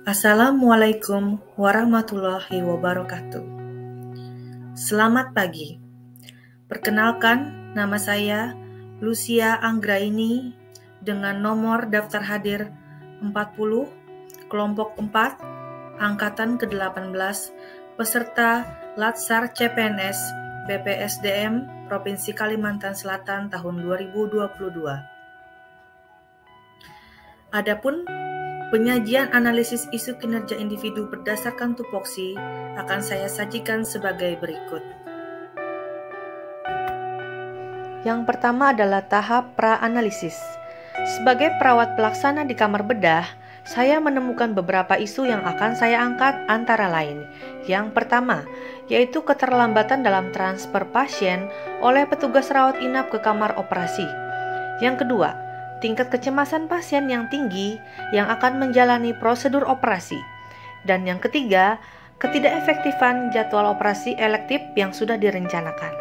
Assalamualaikum warahmatullahi wabarakatuh. Selamat pagi. Perkenalkan, nama saya Lucia Anggraini dengan nomor daftar hadir 40, kelompok 4, angkatan ke-18, peserta Latsar CPNS BPSDM Provinsi Kalimantan Selatan tahun 2022. Adapun penyajian analisis isu kinerja individu berdasarkan tupoksi akan saya sajikan sebagai berikut. Yang pertama adalah tahap pra-analisis. Sebagai perawat pelaksana di kamar bedah, saya menemukan beberapa isu yang akan saya angkat antara lain. Yang pertama, yaitu keterlambatan dalam transfer pasien oleh petugas rawat inap ke kamar operasi. Yang kedua, tingkat kecemasan pasien yang tinggi yang akan menjalani prosedur operasi. Dan yang ketiga, ketidakefektifan jadwal operasi elektif yang sudah direncanakan.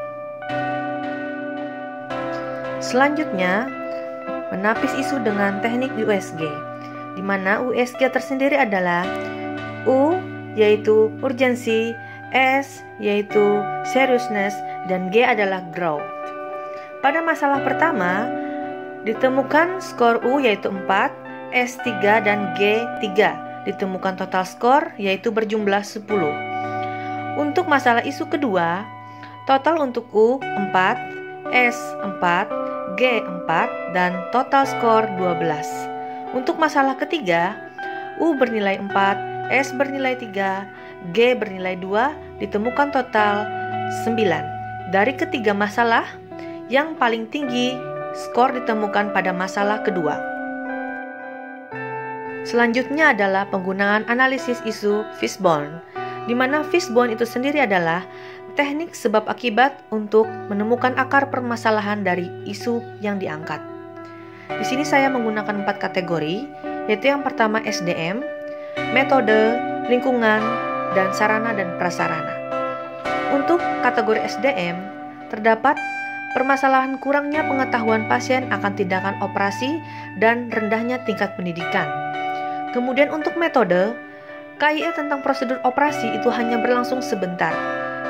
Selanjutnya, menapis isu dengan teknik USG, di mana USG tersendiri adalah U yaitu urgency, S yaitu seriousness, dan G adalah growth. Pada masalah pertama, ditemukan skor U yaitu 4, S 3, dan G 3. Ditemukan total skor yaitu berjumlah 10. Untuk masalah isu kedua, total untuk U 4, S 4, G 4, dan total skor 12. Untuk masalah ketiga, U bernilai 4, S bernilai 3, G bernilai 2, ditemukan total 9. Dari ketiga masalah, yang paling tinggi skor ditemukan pada masalah kedua. Selanjutnya adalah penggunaan analisis isu Fishbone, di mana Fishbone itu sendiri adalah teknik sebab akibat untuk menemukan akar permasalahan dari isu yang diangkat. Di sini saya menggunakan 4 kategori, yaitu yang pertama SDM, metode, lingkungan, dan sarana dan prasarana. Untuk kategori SDM, terdapat permasalahan kurangnya pengetahuan pasien akan tindakan operasi dan rendahnya tingkat pendidikan. Kemudian untuk metode, KIE tentang prosedur operasi itu hanya berlangsung sebentar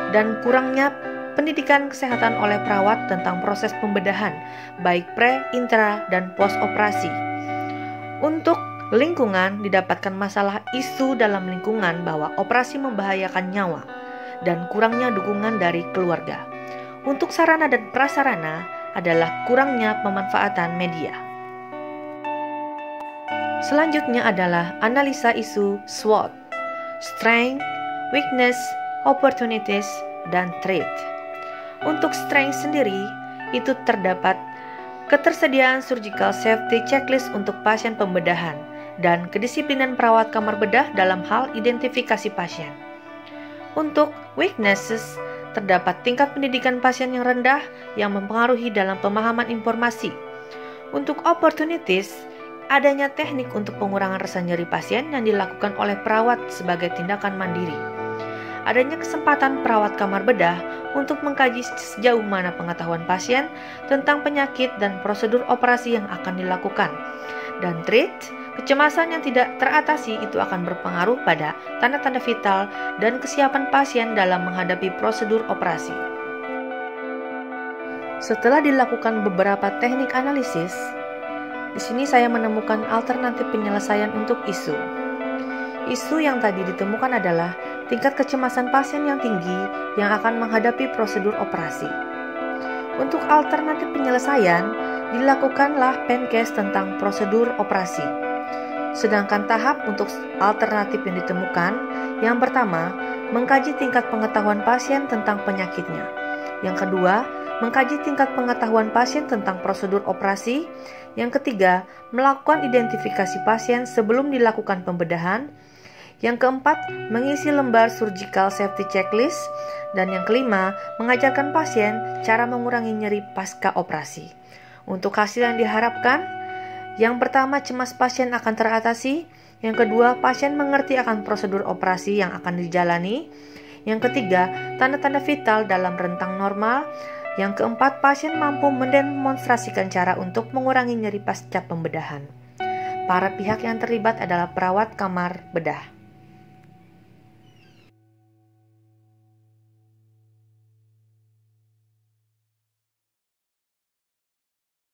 dan kurangnya pendidikan kesehatan oleh perawat tentang proses pembedahan baik pre, intra, dan post operasi. Untuk lingkungan, didapatkan masalah isu dalam lingkungan bahwa operasi membahayakan nyawa dan kurangnya dukungan dari keluarga. Untuk sarana dan prasarana adalah kurangnya pemanfaatan media. Selanjutnya adalah analisa isu SWOT, Strength, Weakness, Opportunities, dan Threat. Untuk strength sendiri, itu terdapat ketersediaan surgical safety checklist untuk pasien pembedahan dan kedisiplinan perawat kamar bedah dalam hal identifikasi pasien. Untuk weaknesses, terdapat tingkat pendidikan pasien yang rendah yang mempengaruhi dalam pemahaman informasi. Untuk opportunities, adanya teknik untuk pengurangan rasa nyeri pasien yang dilakukan oleh perawat sebagai tindakan mandiri. Adanya kesempatan perawat kamar bedah untuk mengkaji sejauh mana pengetahuan pasien tentang penyakit dan prosedur operasi yang akan dilakukan. Dan treat, kecemasan yang tidak teratasi itu akan berpengaruh pada tanda-tanda vital dan kesiapan pasien dalam menghadapi prosedur operasi. Setelah dilakukan beberapa teknik analisis, di sini saya menemukan alternatif penyelesaian untuk isu. Isu yang tadi ditemukan adalah tingkat kecemasan pasien yang tinggi yang akan menghadapi prosedur operasi. Untuk alternatif penyelesaian, dilakukanlah pencase tentang prosedur operasi. Sedangkan tahap untuk alternatif yang ditemukan, yang pertama, mengkaji tingkat pengetahuan pasien tentang penyakitnya. Yang kedua, mengkaji tingkat pengetahuan pasien tentang prosedur operasi. Yang ketiga, melakukan identifikasi pasien sebelum dilakukan pembedahan. Yang keempat, mengisi lembar surgical safety checklist. Dan yang kelima, mengajarkan pasien cara mengurangi nyeri pasca operasi. Untuk hasil yang diharapkan, yang pertama, cemas pasien akan teratasi. Yang kedua, pasien mengerti akan prosedur operasi yang akan dijalani. Yang ketiga, tanda-tanda vital dalam rentang normal. Yang keempat, pasien mampu mendemonstrasikan cara untuk mengurangi nyeri pasca pembedahan. Para pihak yang terlibat adalah perawat kamar bedah,